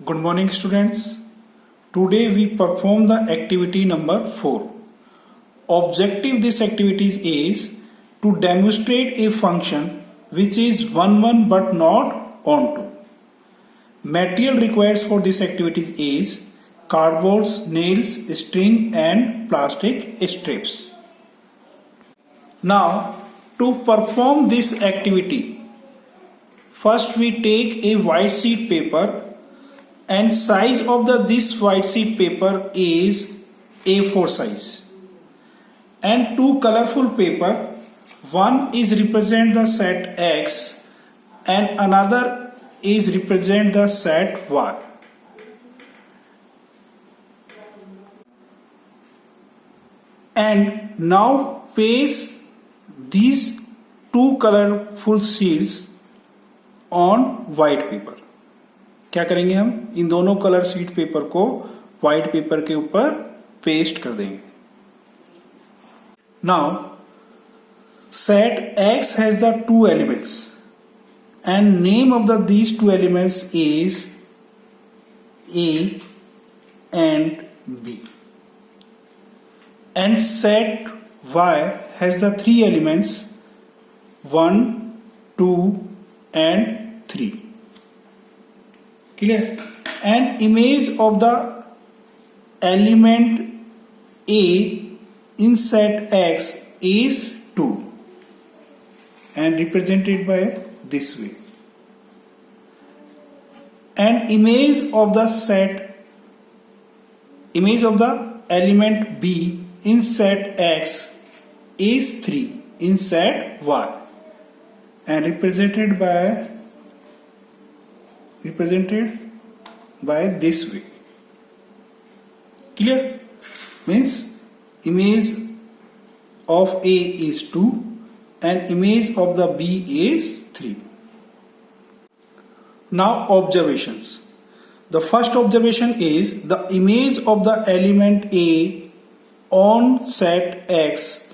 Good morning, students. Today we perform the activity number 4. Objective this activity is to demonstrate a function which is 1 but not onto. Material required for this activity is cardboard, nails, string and plastic strips. Now, to perform this activity, first we take a white sheet paper and size of this white sheet paper is A4 size, and two colorful paper, one is represent the set X and another is represent the set Y. And now paste these two colorful sheets on white paper. क्या करेंगे हम इन दोनों colour sheet paper को white paper के ऊपर paste कर देंगे. Now set X has the two elements and name of the these two elements is A and B, and set Y has the three elements 1, 2 and 3. Clear? An image of the element A in set X is 2 and represented by this way. An image of the element B in set X is 3 in set Y and represented by this way. Clear? Means image of A is 2 and image of the B is 3. Now observations. The first observation is the image of the element A on set X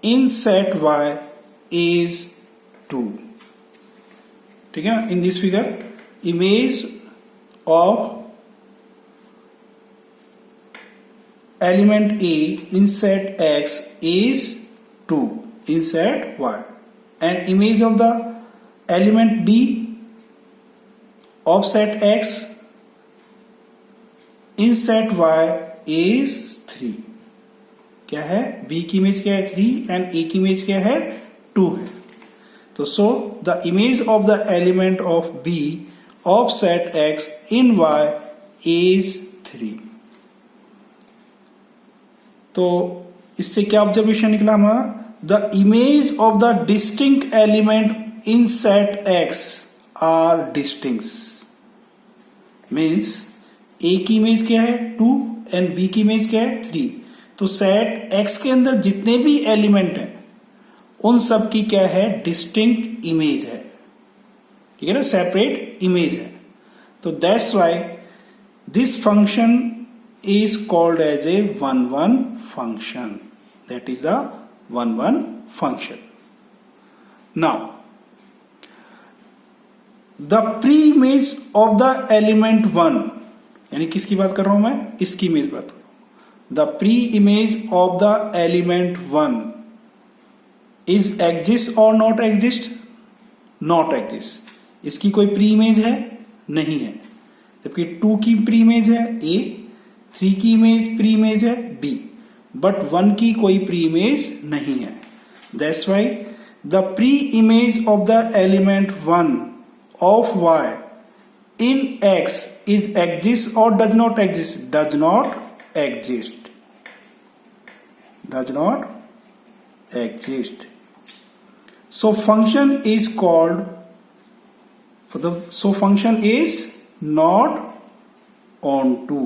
in set Y is 2. ठीक है ना? In this figure, image of element A in set X is 2 in set Y, and image of the element B of set X in set Y is 3. क्या है? B की image क्या है? 3 and A की image क्या है? 2 है. तो so the image of the element of B of set X in Y is 3. तो इससे क्या ऑब्जर्वेशन निकला हमारा? The image of the distinct element in set X are distinct. Means A की इमेज क्या है? 2 and B की image क्या है? 3. तो सेट X के अंदर जितने भी एलिमेंट हैं उन सब की क्या है? डिस्टिंक्ट इमेज है. ठीक है ना? सेपरेट इमेज है. तो that's why this function is called as a 1-1 function. That is the 1-1 function. Now the pre image of the element 1, यानी किसकी बात कर रहा हूं मैं? इसकी इमेज बात कर रहा हूं. The pre image of the element 1 is exist or not exist? Not exist. इसकी कोई प्री इमेज है? नहीं है. जबकि 2 की प्री इमेज है A, 3 की इमेज प्री इमेज है B, बट 1 की कोई प्री इमेज नहीं है. That's why the pre image of the element 1 of Y in X is exist or does not exist? Does not exist. Does not exist. So function is called function is not onto.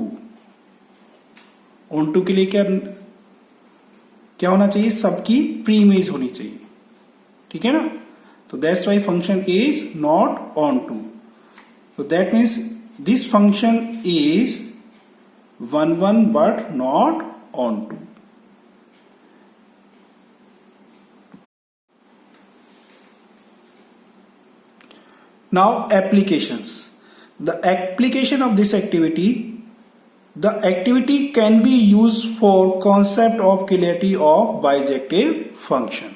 onto के लिए क्या होना चाहिए? सबकी pre image होनी चाहिए. ठीक है ना? तो that's Y function is not onto. So that means this function is 1-1 but not onto. Now applications. the application of this activity, the activity can be used for concept of clarity of bijective function.